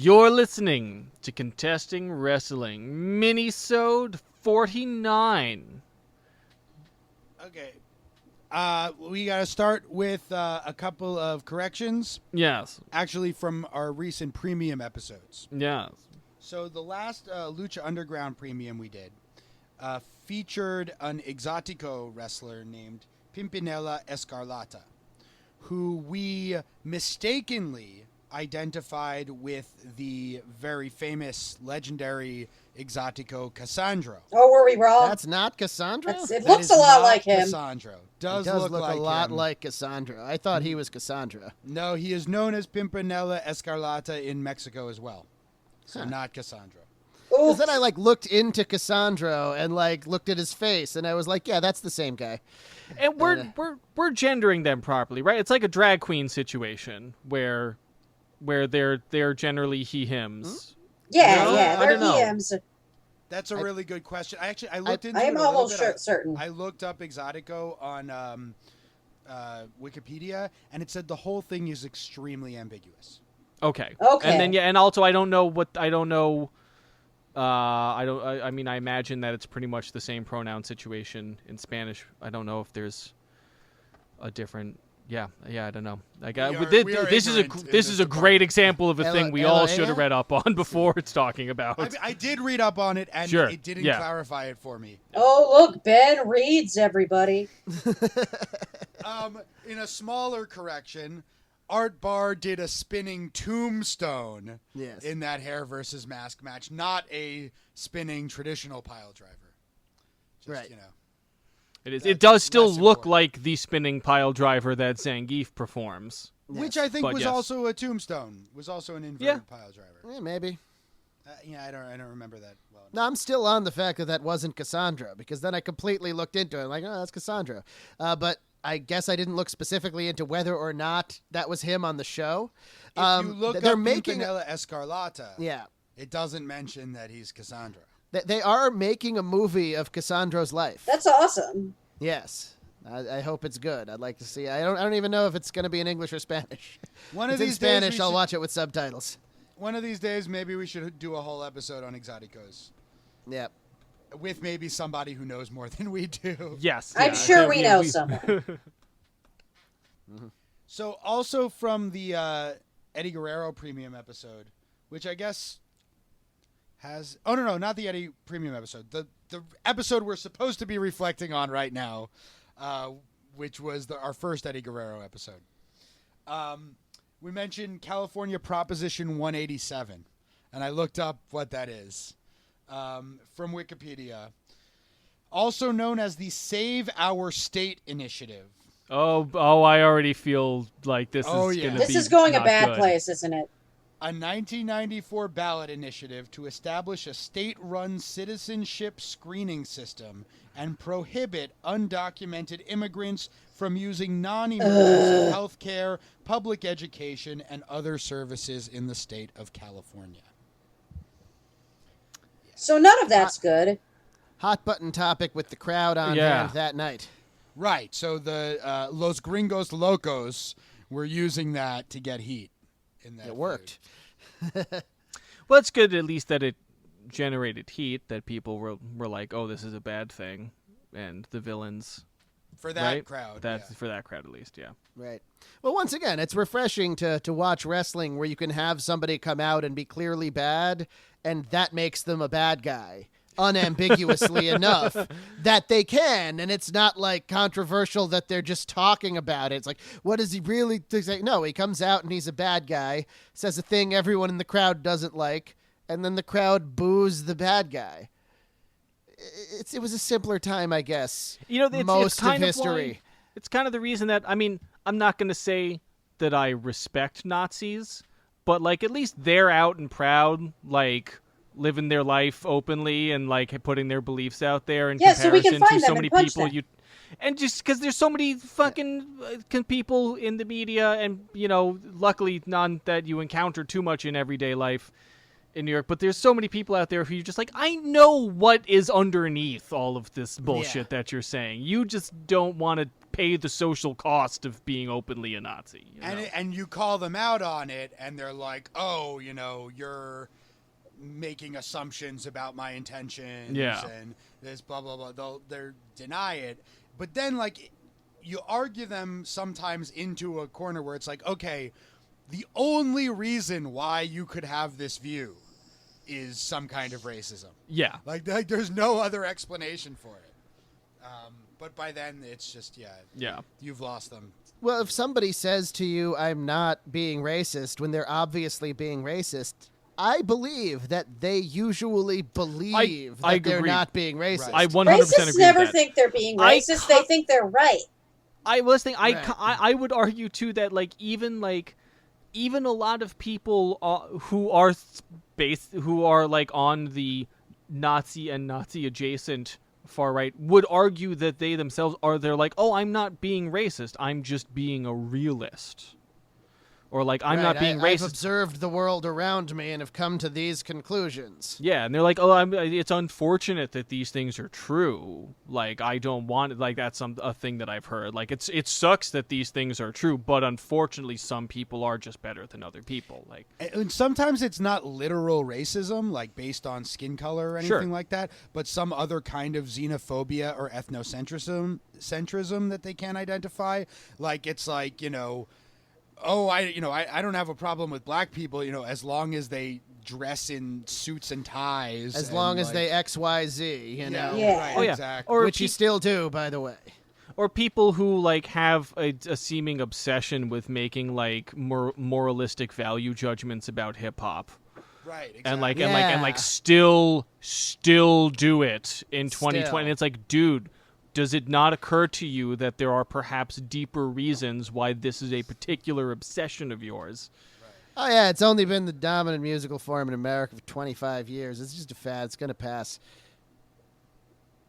You're listening to Contesting Wrestling, Minisode 49. Okay. We got to start with a couple of corrections. Yes. Actually, from our recent premium episodes. Yes. So the last Lucha Underground premium we did featured an Exotico wrestler named Pimpinella Escarlata, who we mistakenly identified with the very famous, legendary Exotico Cassandro. Oh, were we wrong? That's not Cassandra? It That looks is a lot not like him. Cassandro. Does look like a lot him. like Cassandra. I thought he was Cassandra. No, he is known as Pimpinella Escarlata in Mexico as well. So not Cassandra. Because then I looked into Cassandro and looked at his face, and I was like, yeah, that's the same guy. And we're gendering them properly, right? It's like a drag queen situation where they're generally he/hims. Yeah, No, yeah, I they're don't know. EMs. That's a really good question. I looked into I it am a little almost bit. certain. I looked up Exotico on Wikipedia, and it said the whole thing is extremely ambiguous. Okay. Okay. And then and also I don't know. I mean, I imagine that it's pretty much the same pronoun situation in Spanish. I don't know if there's a different. Yeah, I don't know. This is a great example of a thing we all should have read up on before it's talking about. I did read up on it, and Sure. it didn't clarify it for me. Oh, look, Ben reads, everybody. In a smaller correction, Art Barr did a spinning tombstone in that hair versus mask match, not a spinning traditional pile driver. Just, Right. It does still less look important. like the spinning pile driver that Zangief performs. Which I think But was yes. also a tombstone. Was also an inverted pile driver. Yeah, maybe. I don't remember that well. No, I'm still on the fact that wasn't Cassandra, because then I completely looked into it. Like, oh, that's Cassandra. But I guess I didn't look specifically into whether or not that was him on the show. If you look they're up making Pimpinella Escarlata, Yeah. it doesn't mention that he's Cassandra. They are making a movie of Cassandro's life. That's awesome. Yes. I hope it's good. I'd like to see. I don't even know if it's going to be in English or Spanish. One If of it's in these days Spanish, we I'll should- watch it with subtitles. One of these days, maybe we should do a whole episode on Exoticos Yep. with maybe somebody who knows more than we do. Yes. I'm sure we know someone. So also from the Eddie Guerrero premium episode, which I guess has... Oh, no, not the Eddie premium episode. The episode we're supposed to be reflecting on right now, which was our first Eddie Guerrero episode. We mentioned California Proposition 187, and I looked up what that is from Wikipedia. Also known as the Save Our State Initiative. Oh, I already feel like this is going to be This is going a not bad good. place, isn't it? A 1994 ballot initiative to establish a state-run citizenship screening system and prohibit undocumented immigrants from using non-emergency health care, public education, and other services in the state of California. So none of that's good. Hot button topic with the crowd on hand that night. Right, so the Los Gringos Locos were using that to get heat. In that It worked. Well, it's good at least that it generated heat, that people were like, oh, this is a bad thing, and the villains... For that right? crowd. That's yeah. for that crowd at least, yeah. Right. Well, once again, it's refreshing to watch wrestling where you can have somebody come out and be clearly bad, and that makes them a bad guy. Unambiguously enough that they can, and it's not controversial that they're just talking about it. It's like, what does he really think? No, he comes out and he's a bad guy, says a thing everyone in the crowd doesn't like, and then the crowd boos the bad guy. It was a simpler time, I guess. It's kind of history. Why, it's kind of the reason that, I mean, I'm not going to say that I respect Nazis, but at least they're out and proud, living their life openly and putting their beliefs out there in comparison so we can find to them so many and punch people them. and just because there's so many fucking people in the media and luckily none that you encounter too much in everyday life, in New York, but there's so many people out there who you're just like, I know what is underneath all of this bullshit that you're saying. You just don't want to pay the social cost of being openly a Nazi. You know? And you call them out on it, and they're like, oh, you're making assumptions about my intentions and this blah, blah, blah. They'll deny it. But then, like, you argue them sometimes into a corner where it's like, okay, the only reason why you could have this view is some kind of racism. Yeah. Like there's no other explanation for it. But by then, it's just, you've lost them. Well, if somebody says to you, I'm not being racist, when they're obviously being racist, I believe that they usually believe I that they're agree. not being racist. I 100% Racists agree never with that. think they're being racist. They think they're right. I was thinking, Right. I would argue too that even a lot of people who are on the Nazi and Nazi adjacent far right would argue that they themselves they're like, oh, I'm not being racist, I'm just being a realist. Or like, I'm not being racist. I've observed the world around me and have come to these conclusions. Yeah, and they're like, oh, it's unfortunate that these things are true. Like, I don't want it. Like, that's a thing that I've heard. Like, it sucks that these things are true, but unfortunately, some people are just better than other people. Like, And sometimes it's not literal racism, like based on skin color or anything like that, but some other kind of xenophobia or ethnocentrism that they can't identify. Like, it's like, oh, I don't have a problem with black people, as long as they dress in suits and ties. As long as they XYZ, Yeah. Yeah. Right, exactly. Or Which you still do, by the way. Or people who like have a seeming obsession with making like moralistic value judgments about hip hop. Right, exactly. And like still do it in 2020. Still. It's like, dude, does it not occur to you that there are perhaps deeper reasons why this is a particular obsession of yours? Oh, yeah, it's only been the dominant musical form in America for 25 years. It's just a fad. It's going to pass.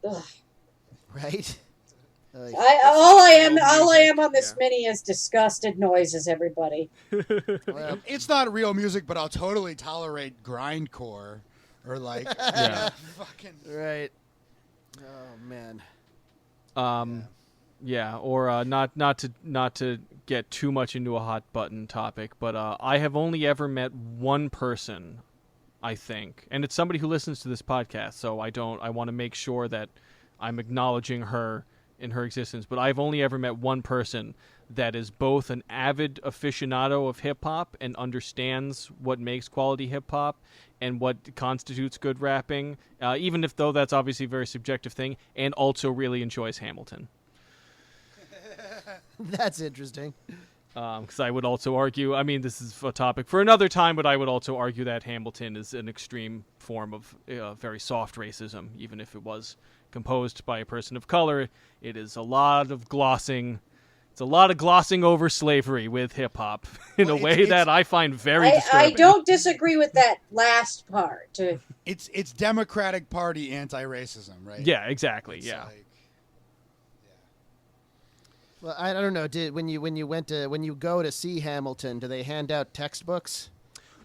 Ugh. Right? All I am on this mini is disgusted noises, everybody. Well, It's not real music, but I'll totally tolerate grindcore or like fucking right. Oh, man. Yeah, or not to get too much into a hot button topic, but I have only ever met one person, I think, and it's somebody who listens to this podcast, so I want to make sure that I'm acknowledging her in her existence, but I've only ever met one person that is both an avid aficionado of hip-hop and understands what makes quality hip-hop and what constitutes good rapping, even if though that's obviously a very subjective thing, and also really enjoys Hamilton. That's interesting. Because I would also argue, I mean, this is a topic for another time, but I would also argue that Hamilton is an extreme form of very soft racism, even if it was composed by a person of color. It is a lot of glossing. It's a lot of glossing over slavery with hip hop in a way that I find very disturbing. I don't disagree with that last part. It's Democratic Party anti-racism, right? Yeah, exactly. It's Yeah. like- Well, I don't know. When you go to see Hamilton, do they hand out textbooks?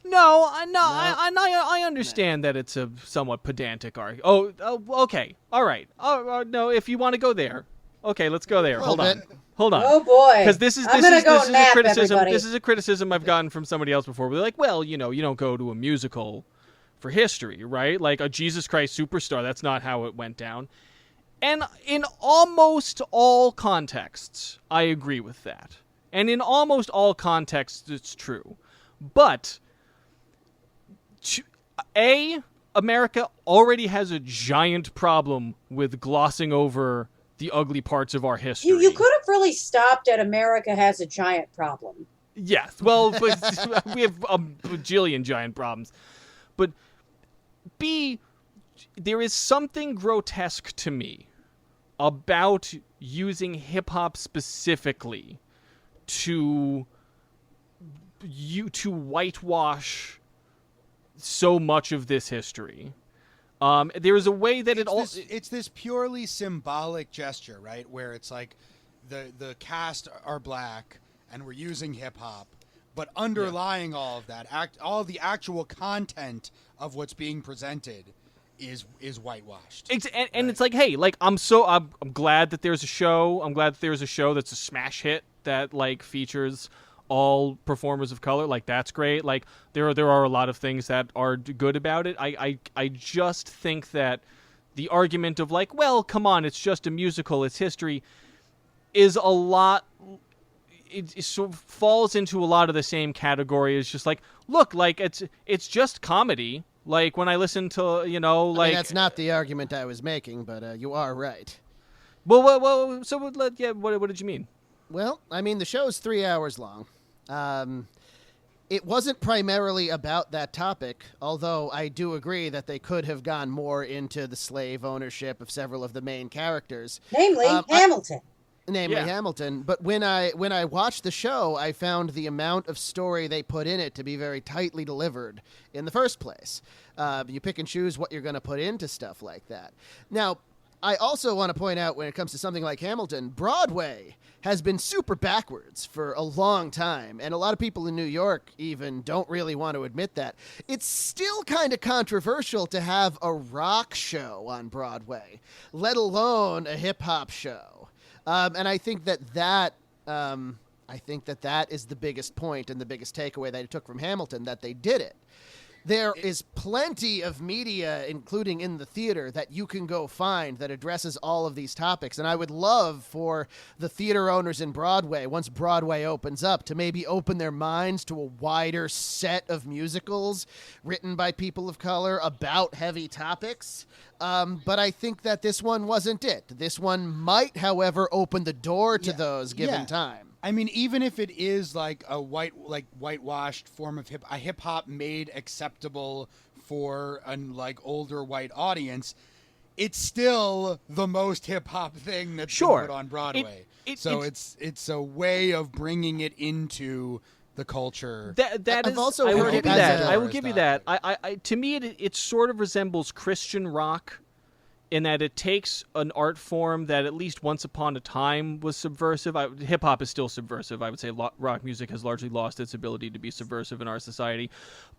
No, I understand that it's a somewhat pedantic argument. Oh, okay, all right. No, if you want to go there, okay, let's go there. Hold on. Oh boy! Because this is I'm gonna go this is nap, a criticism. everybody. This is a criticism I've gotten from somebody else before. We're like, well, you don't go to a musical for history, right? Like a Jesus Christ Superstar. That's not how it went down. And in almost all contexts, I agree with that. And in almost all contexts, it's true. But America already has a giant problem with glossing over the ugly parts of our history. You could have really stopped at America has a giant problem. Yes, well, but we have a bajillion giant problems. But there is something grotesque to me about using hip-hop specifically to whitewash so much of this history. There is a way that it's this purely symbolic gesture, right? Where it's like the cast are black and we're using hip hop, But underlying all of that, all the actual content of what's being presented is whitewashed. And it's like, hey, like I'm glad that there's a show. I'm glad that there's a show that's a smash hit that like features all performers of color. Like that's great. Like there are a lot of things that are good about it. I just think that the argument of like, well, come on, it's just a musical, it's history, is a lot. It sort of falls into a lot of the same category as just like, look, like it's just comedy. Like when I listen to, you know, like... I mean, that's not the argument I was making, but you are right. Well, so what did you mean? Well, I mean, the show's 3 hours long. It wasn't primarily about that topic, although I do agree that they could have gone more into the slave ownership of several of the main characters. Namely, Hamilton. Hamilton. But when I watched the show, I found the amount of story they put in it to be very tightly delivered in the first place. You pick and choose what you're going to put into stuff like that. Now, I also want to point out when it comes to something like Hamilton, Broadway has been super backwards for a long time, and a lot of people in New York even don't really want to admit that. It's still kind of controversial to have a rock show on Broadway, let alone a hip-hop show. And I think that is the biggest point and the biggest takeaway that I took from Hamilton, that they did it. There is plenty of media, including in the theater, that you can go find that addresses all of these topics. And I would love for the theater owners in Broadway, once Broadway opens up, to maybe open their minds to a wider set of musicals written by people of color about heavy topics. But I think that this one wasn't it. This one might, however, open the door to those given time. I mean, even if it is like a whitewashed form of hip hop made acceptable for an like older white audience, it's still the most hip hop thing that's been put on Broadway. It's a way of bringing it into the culture. I will give you that. To me, it sort of resembles Christian rock, in that it takes an art form that at least once upon a time was subversive. Hip-hop is still subversive. I would say rock music has largely lost its ability to be subversive in our society.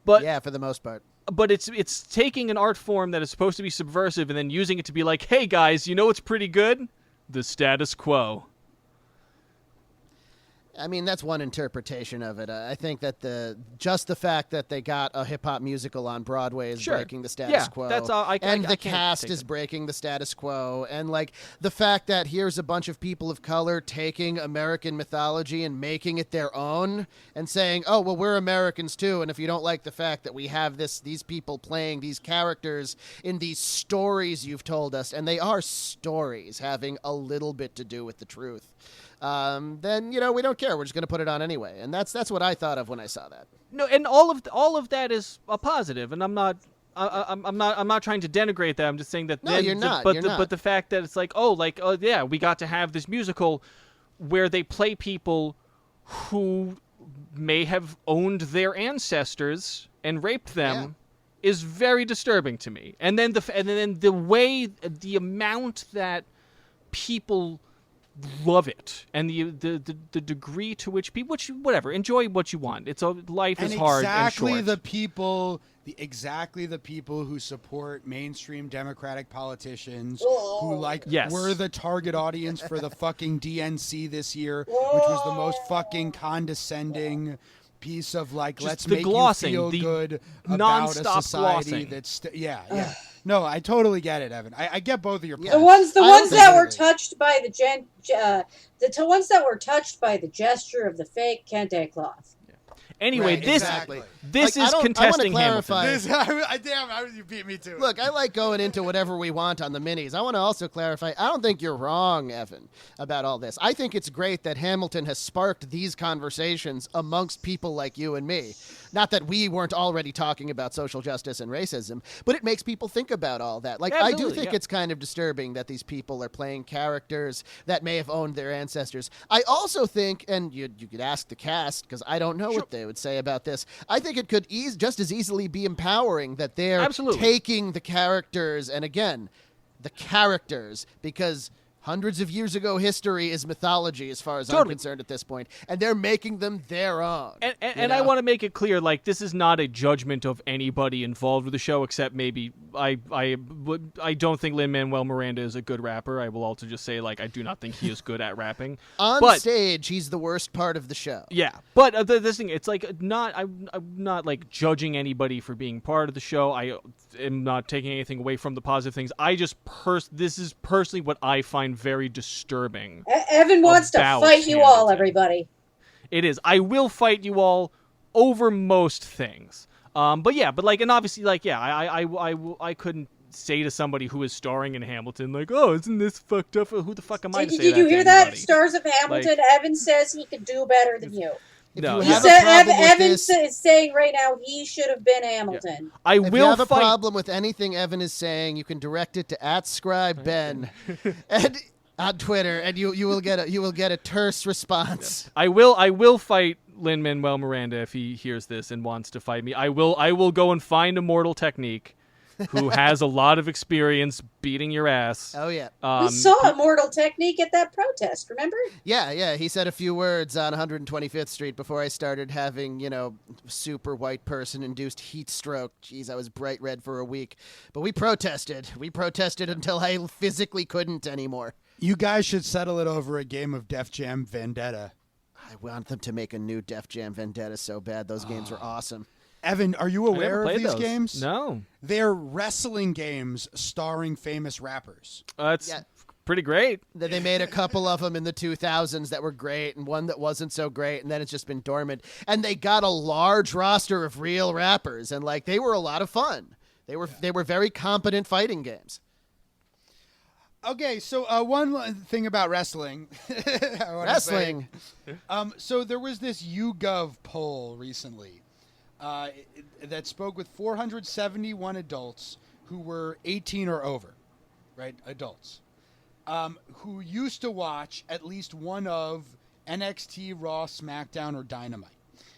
But yeah, for the most part. But it's taking an art form that is supposed to be subversive and then using it to be like, hey, guys, you know what's pretty good? The status quo. I mean, that's one interpretation of it. I think that just the fact that they got a hip-hop musical on Broadway is breaking the status quo. That's all. The cast is breaking the status quo. And, like, the fact that here's a bunch of people of color taking American mythology and making it their own and saying, oh, well, we're Americans, too, and if you don't like the fact that we have these people playing these characters in these stories you've told us, and they are stories having a little bit to do with the truth, then, you know, we don't care. We're just going to put it on anyway. And that's what I thought of when I saw that. No, and all of that is a positive, and I'm not trying to denigrate that. I'm just saying that. No, you're not. But the fact that it's like, yeah, we got to have this musical where they play people who may have owned their ancestors and raped them is very disturbing to me. And then the amount that people love it, and the degree to which people, whatever, enjoy what you want. Life is hard and short. Exactly the people who support mainstream Democratic politicians who were the target audience for the fucking DNC this year, which was the most fucking condescending piece of like, just let's the make glossing, you feel good about a society glossing. that's No, I totally get it, Evan. I get both of your points. The ones that were touched by the ones that were touched by the gesture of the fake kente cloth. Anyway, right, this is contesting Hamilton. You beat me to it. Look, I like going into whatever we want on the minis. I want to also clarify, I don't think you're wrong, Evan, about all this. I think it's great that Hamilton has sparked these conversations amongst people like you and me. Not that we weren't already talking about social justice and racism, but it makes people think about all that. Like, absolutely, I do think it's kind of disturbing that these people are playing characters that may have owned their ancestors. I also think, and you could ask the cast, because I don't know what they would say about this, I think it could just as easily be empowering that they're taking the characters, and again, the characters, because Hundreds of years ago history is mythology as far as I'm Totally. concerned at this point, and they're making them their own. And I want to make it clear, like, this is not a judgment of anybody involved with the show, except maybe I don't think Lin-Manuel Miranda is a good rapper. I will also just say, like, I do not think he is good at rapping. On stage, he's the worst part of the show. Yeah, but this thing, it's like I'm not like judging anybody for being part of the show. I am not taking anything away from the positive things. I just this is personally what I find very disturbing. Evan wants to fight you all, everybody. It is. I will fight you all over most things. But like, and obviously, like, yeah, I couldn't say to somebody who is starring in Hamilton, like, oh, isn't this fucked up? Who the fuck am I to say that? Did you hear to that? anybody? Stars of Hamilton. Like, Evan says he could do better than you. No, He said Evan is saying right now he should have been Hamilton. Yeah. If you have a problem with anything Evan is saying, you can direct it to @ScribeBen and on Twitter, and you will get a terse response. Yeah. I will fight Lin-Manuel Miranda if he hears this and wants to fight me. I will go and find Immortal Technique, who has a lot of experience beating your ass. Oh yeah, we saw Immortal Technique at that protest. Remember? Yeah. He said a few words on 125th Street before I started having, super white person induced heat stroke. Jeez, I was bright red for a week. But we protested. We protested until I physically couldn't anymore. You guys should settle it over a game of Def Jam Vendetta. I want them to make a new Def Jam Vendetta so bad. Those games were awesome. Evan, are you aware of these those. games? No. They're wrestling games starring famous rappers. It's pretty great. They made a couple of them in the 2000s that were great and one that wasn't so great, and then it's just been dormant. And they got a large roster of real rappers, and like they were a lot of fun. They were very competent fighting games. Okay, so one thing about wrestling. Wrestling. So there was this YouGov poll recently that spoke with 471 adults who were 18 or over, right? Adults who used to watch at least one of NXT, Raw, SmackDown, or Dynamite.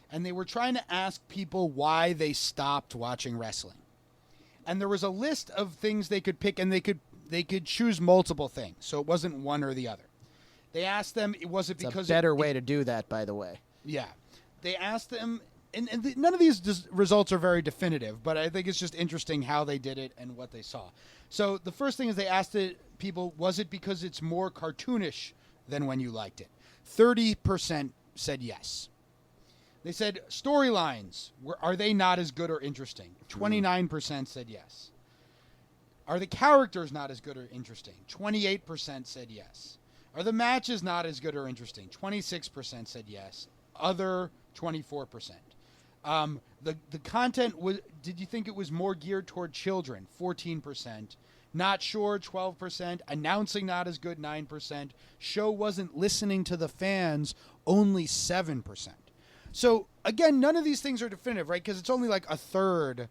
And they were trying to ask people why they stopped watching wrestling. And there was a list of things they could pick, and they could choose multiple things. So it wasn't one or the other. They asked them, was it because... It's a better way to do that, by the way. Yeah. They asked them... And none of these results are very definitive, but I think it's just interesting how they did it and what they saw. So the first thing is they asked people, was it because it's more cartoonish than when you liked it? 30% said yes. They said storylines, are they not as good or interesting? 29% said yes. Are the characters not as good or interesting? 28% said yes. Are the matches not as good or interesting? 26% said yes. Other, 24%. The content was. Did you think it was more geared toward children? 14%. Not sure. 12%. Announcing not as good. 9%. Show wasn't listening to the fans. Only 7%. So again, none of these things are definitive, right? Because it's only like a third.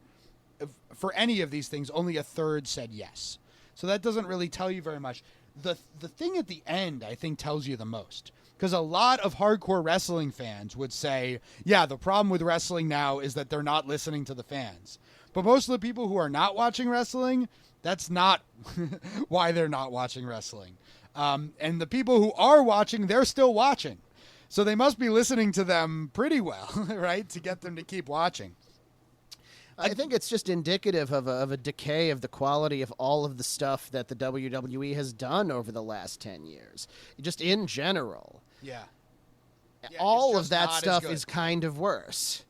For any of these things, only a third said yes. So that doesn't really tell you very much. The thing at the end, I think, tells you the most. Because a lot of hardcore wrestling fans would say, yeah, the problem with wrestling now is that they're not listening to the fans. But most of the people who are not watching wrestling, that's not why they're not watching wrestling. And the people who are watching, they're still watching. So they must be listening to them pretty well, right, to get them to keep watching. I think it's just indicative of a decay of the quality of all of the stuff that the WWE has done over the last 10 years. Just in general. Yeah. All of that stuff is kind of worse.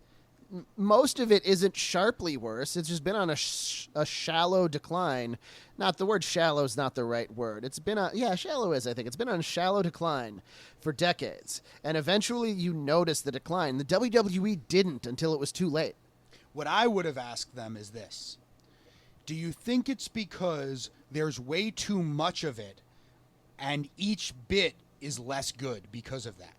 Most of it isn't sharply worse. It's just been on a shallow decline. Not the word shallow is not the right word. It's been shallow is, I think. It's been on a shallow decline for decades. And eventually you notice the decline. The WWE didn't until it was too late. What I would have asked them is this. Do you think it's because there's way too much of it and each bit is less good because of that?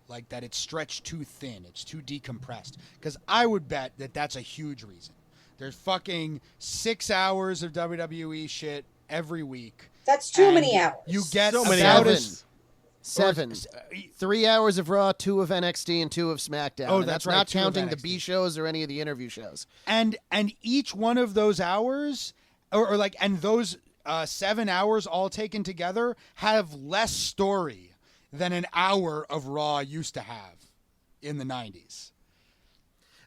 Like that it's stretched too thin, it's too decompressed? Because I would bet that that's a huge reason. There's fucking 6 hours of WWE shit every week. That's too many hours. You get so many about hours. 7. 3 hours of Raw, 2 of NXT, and 2 of SmackDown. Oh, and that's not right, 2 of counting the NXT. B shows or any of the interview shows. And each one of those hours, or like, and those, 7 hours all taken together have less story than an hour of Raw used to have in the 90s.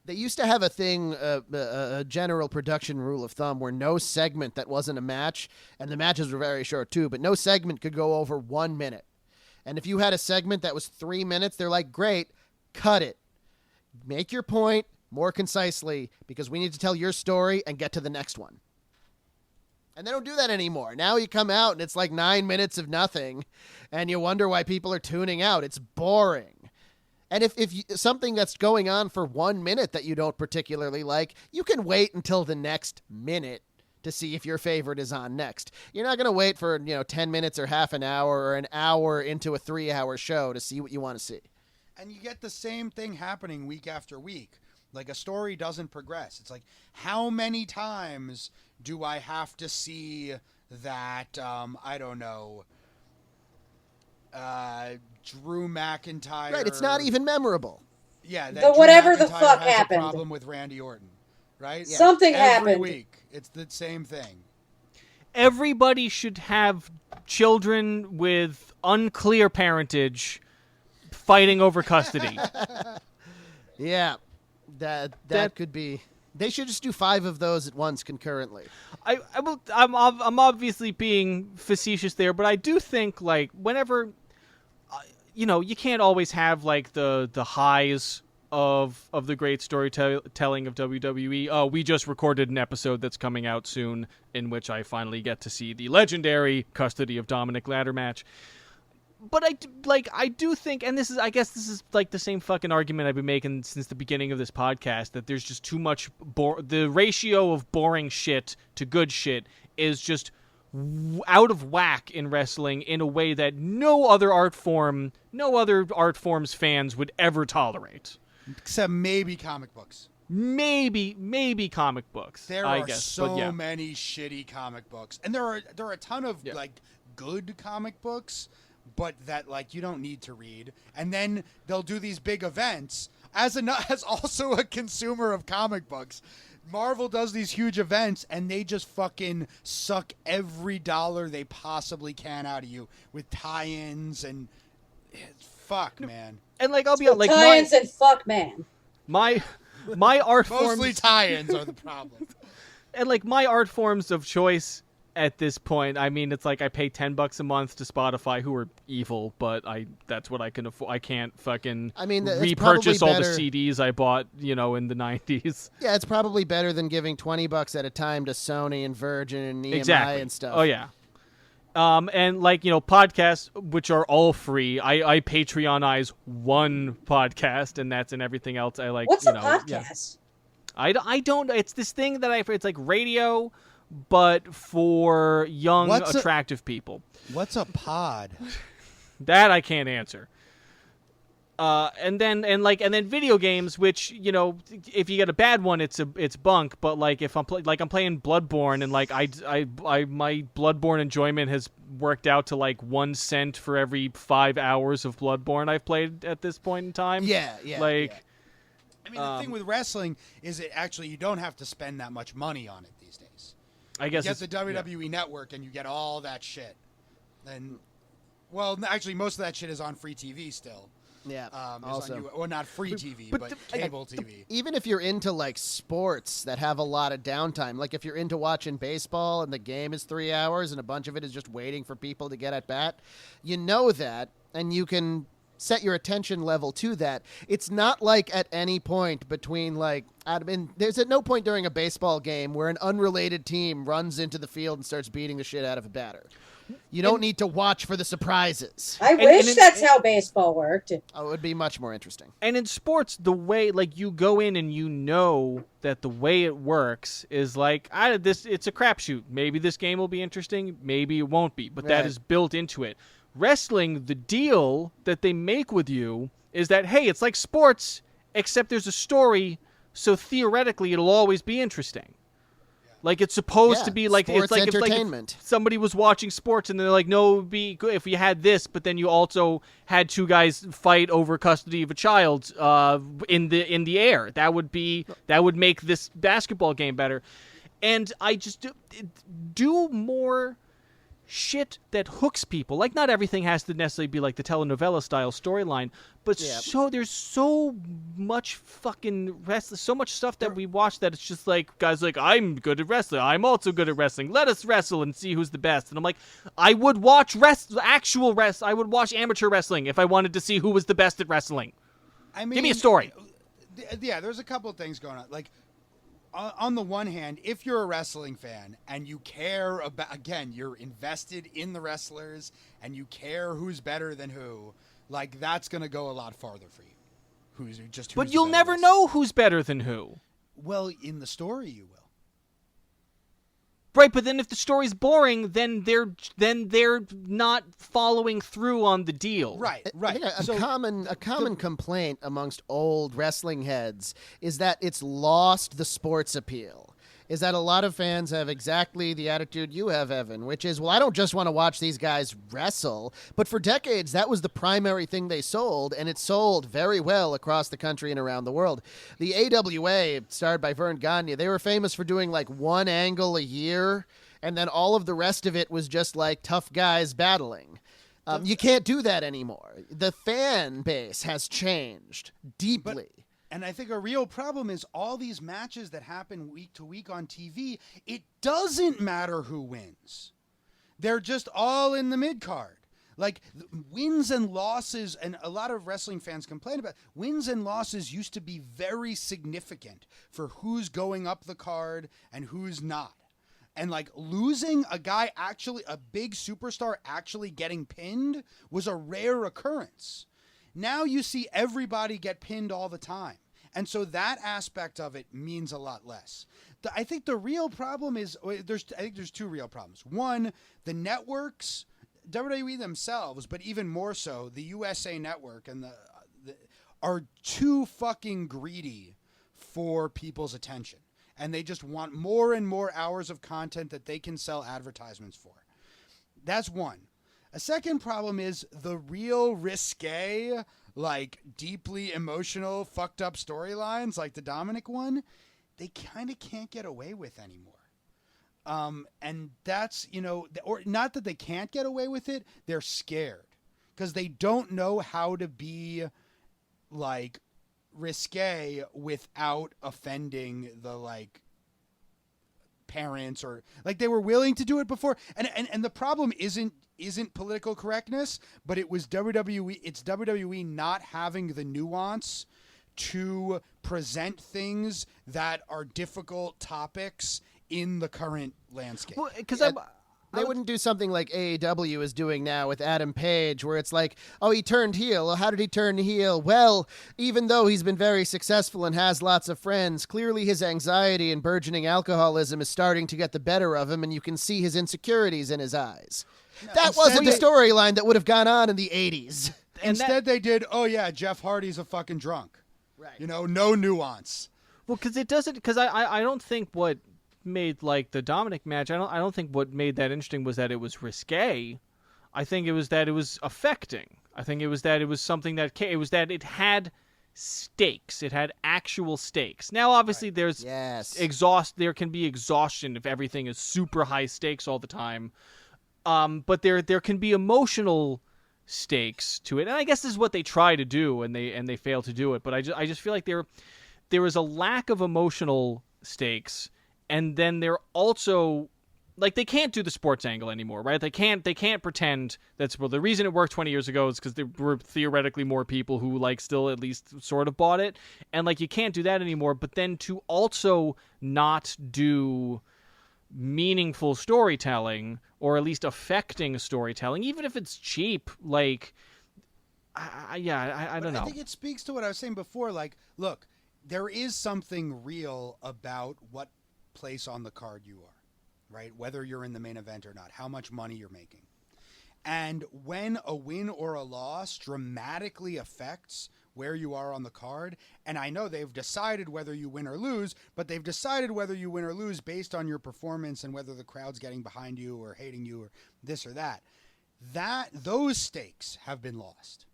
They used to have a thing, a general production rule of thumb where no segment that wasn't a match, and the matches were very short too, but no segment could go over 1 minute. And if you had a segment that was 3 minutes, they're like, great, cut it. Make your point more concisely because we need to tell your story and get to the next one. And they don't do that anymore. Now you come out and it's like 9 minutes of nothing, and you wonder why people are tuning out. It's boring. And if something that's going on for 1 minute that you don't particularly like, you can wait until the next minute to see if your favorite is on next. You're not going to wait for 10 minutes or half an hour or an hour into a 3-hour show to see what you want to see. And you get the same thing happening week after week. Like, a story doesn't progress. It's like, how many times do I have to see that, I don't know, Drew McIntyre. Right, it's not even memorable. Yeah, that The Drew whatever McIntyre the fuck has happened. A problem with Randy Orton, right? Yeah. Something Every happened. week, it's the same thing. Everybody should have children with unclear parentage fighting over custody. Yeah, that could be. They should just do 5 of those at once concurrently. I'm obviously being facetious there, but I do think, like, whenever, you can't always have, like, the highs of the great storytelling of WWE. Oh, we just recorded an episode that's coming out soon in which I finally get to see the legendary Custody of Dominic ladder match. But I do think, and I guess this is like the same fucking argument I've been making since the beginning of this podcast, that there's just too much, the ratio of boring shit to good shit is just out of whack in wrestling in a way that no other art form's fans would ever tolerate. Except maybe comic books. Maybe comic books. There I are guess, so but yeah. many shitty comic books. And there are a ton of like good comic books, but that, like, you don't need to read. And then they'll do these big events. As also a consumer of comic books, Marvel does these huge events, and they just fucking suck every dollar they possibly can out of you with tie-ins and fuck, man. And like, I'll be like, tie-ins and fuck, man. My art forms, mostly tie-ins are the problem. And like, my art forms of choice at this point, I mean, it's like I pay $10 a month to Spotify, who are evil, but that's what I can afford. I can't fucking repurchase all the CDs I bought, in the 90s. Yeah, it's probably better than giving $20 at a time to Sony and Virgin and EMI and stuff. Oh yeah. And like, podcasts, which are all free, I Patreonize one podcast, and that's in everything else I like. What's a podcast? Yeah. I don't. It's this thing that it's like radio, but for young, attractive people. What's a pod? That I can't answer. And then video games, which, if you get a bad one, it's bunk. But like, if I'm playing Bloodborne, and like my Bloodborne enjoyment has worked out to like 1 cent for every 5 hours of Bloodborne I've played at this point in time. Yeah. I mean, the thing with wrestling is that actually you don't have to spend that much money on it these days. I guess you get the WWE Network and you get all that shit. And, well, actually, most of that shit is on free TV still. Yeah. Or not free TV, but cable TV. Even if you're into like sports that have a lot of downtime, like if you're into watching baseball and the game is 3 hours and a bunch of it is just waiting for people to get at bat, that, and you can set your attention level to that. It's not like at any point between there's at no point during a baseball game where an unrelated team runs into the field and starts beating the shit out of a batter. You don't need to watch for the surprises. I wish that's how baseball worked. Oh, it would be much more interesting. And in sports, the way, like, you go in and that the way it works is like, it's a crapshoot. Maybe this game will be interesting, maybe it won't be, but that is built into it. Wrestling, the deal that they make with you is that, hey, it's like sports, except there's a story, so theoretically it'll always be interesting. Like, it's supposed to be like, it's like if somebody was watching sports and they're like, no, it would be good if we had this, but then you also had 2 guys fight over custody of a child in the air. That would make this basketball game better. And I just do more shit that hooks people. Like, not everything has to necessarily be like the telenovela style storyline, but there's so much fucking so much stuff that we watch that it's just like, guys like, I'm good at wrestling, I'm also good at wrestling, let us wrestle and see who's the best. And I'm like, I would watch I would watch amateur wrestling if I wanted to see who was the best at wrestling. I mean, give me a story. Yeah, there's a couple of things going on. Like, on the one hand, if you're a wrestling fan and you care about, again, you're invested in the wrestlers and you care who's better than who, like, that's going to go a lot farther for you. But you'll never know who's better than who. Well, in the story, you will. Right, but then if the story's boring, then they're not following through on the deal. Right. I think a common complaint amongst old wrestling heads is that it's lost the sports appeal. Is that a lot of fans have exactly the attitude you have, Evan, which is, well, I don't just want to watch these guys wrestle, but for decades that was the primary thing they sold, and it sold very well across the country and around the world. The AWA, started by Vern Gagne, they were famous for doing like one angle a year, and then all of the rest of it was just like tough guys battling. You can't do that anymore. The fan base has changed deeply. And I think a real problem is all these matches that happen week to week on TV, it doesn't matter who wins. They're just all in the mid-card. Like, wins and losses, and a lot of wrestling fans complain about, wins and losses used to be very significant for who's going up the card and who's not. And, like, losing a guy a big superstar actually getting pinned was a rare occurrence. Now you see everybody get pinned all the time. And so that aspect of it means a lot less. I think the real problem is, there's two real problems. One, the networks, WWE themselves, but even more so, the USA Network and are too fucking greedy for people's attention. And they just want more and more hours of content that they can sell advertisements for. That's one. A second problem is the real risque, like deeply emotional, fucked up storylines like the Dominic one, they kind of can't get away with anymore. And that's, or not that they can't get away with it, they're scared because they don't know how to be like risque without offending the like parents, or like they were willing to do it before. And the problem isn't political correctness, but it was WWE. It's WWE not having the nuance to present things that are difficult topics in the current landscape. Well, because they wouldn't do something like AEW is doing now with Adam Page, where it's like, oh, he turned heel. Well, how did he turn heel? Well, even though he's been very successful and has lots of friends, clearly his anxiety and burgeoning alcoholism is starting to get the better of him, and you can see his insecurities in his eyes. No, that wasn't the storyline that would have gone on in the 80s. Instead, they did, oh, yeah, Jeff Hardy's a fucking drunk. Right. No nuance. Well, because it doesn't, because I don't think what made like the Dominic match, I don't think what made that interesting was that it was risque. I think it was that it was affecting. I think it was that it was something that it had stakes. It had actual stakes. Now obviously there's there can be exhaustion if everything is super high stakes all the time. But there can be emotional stakes to it. And I guess this is what they try to do, and they fail to do it, but I just feel like there is a lack of emotional stakes. And then they're also like, they can't do the sports angle anymore, right? They can't pretend that's, well, the reason it worked 20 years ago is because there were theoretically more people who like still at least sort of bought it. And like, you can't do that anymore. But then to also not do meaningful storytelling, or at least affecting storytelling, even if it's cheap, like, I don't know. I think it speaks to what I was saying before. Like, look, there is something real about what place on the card you are, right? Whether you're in the main event or not, how much money you're making. And when a win or a loss dramatically affects where you are on the card, and I know they've decided whether you win or lose, but they've decided whether you win or lose based on your performance and whether the crowd's getting behind you or hating you or this or that. Those stakes have been lost.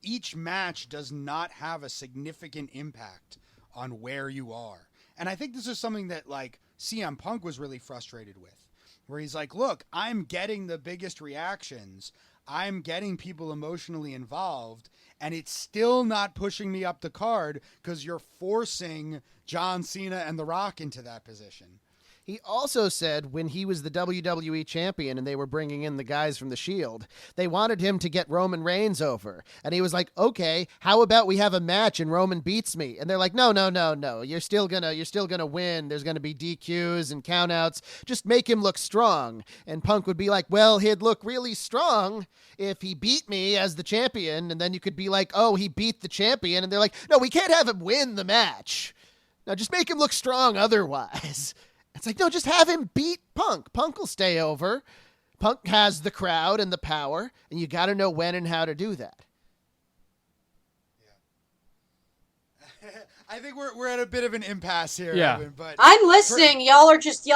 Each match does not have a significant impact on where you are. And I think this is something that like CM Punk was really frustrated with. where he's like, look, I'm getting the biggest reactions. I'm getting people emotionally involved, and it's still not pushing me up the card because you're forcing John Cena and The Rock into that position. He also said when he was the WWE champion and they were bringing in the guys from the Shield, they wanted him to get Roman Reigns over. And he was like, okay, how about we have a match and Roman beats me? And they're like, no. You're still gonna win. There's gonna be DQs and countouts. Just make him look strong. And Punk would be like, well, he'd look really strong if he beat me as the champion. And then you could be like, oh, he beat the champion. And they're like, no, we can't have him win the match. Now just make him look strong otherwise. It's like, no, just have him beat Punk. Punk will stay over. Punk has the crowd and the power, and you got to know when and how to do that. Yeah. I think we're at a bit of an impasse here, Yeah. Evan, but I'm listening. Y'all are just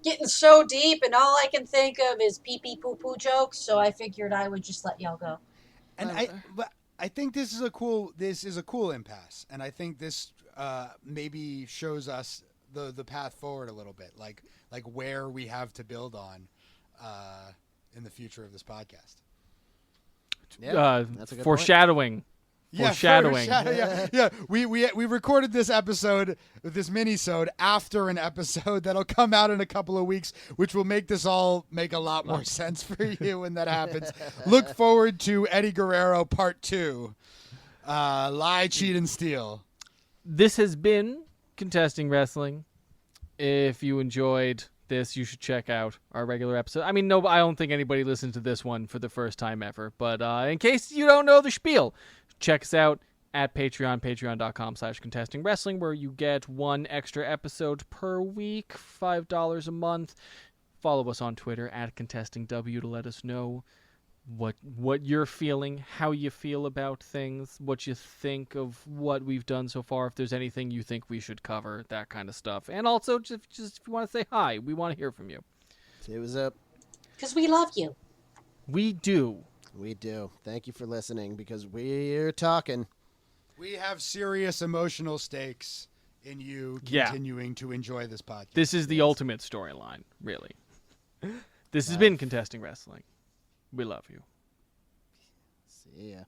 getting so deep, and all I can think of is pee pee poo poo jokes. So I figured I would just let y'all go. And I think this is a cool impasse, and I think this maybe shows us the path forward a little bit, like where we have to build on in the future of this podcast. Yeah, that's a good foreshadowing. Foreshadowing. Yeah. We recorded this episode, this minisode, after an episode that'll come out in a couple of weeks, which will make this all make a lot more sense for you when that happens. Look forward to Eddie Guerrero Part 2. Lie, cheat, and steal. This has been Contesting Wrestling. If you enjoyed this, you should check out our regular episode. I mean, no, I don't think anybody listened to this one for the first time ever. But in case you don't know the spiel, check us out at Patreon, patreon.com/contestingwrestling, where you get one extra episode per week, $5 a month. Follow us on Twitter at ContestingW to let us know what you're feeling, how you feel about things, what you think of what we've done so far, if there's anything you think we should cover, that kind of stuff. And also, just if you want to say hi, we want to hear from you. Say what's up. Because we love you. We do. We do. Thank you for listening, because we're talking. We have serious emotional stakes in you continuing to enjoy this podcast. This is the ultimate storyline, really. This has been Contesting Wrestling. We love you. See ya.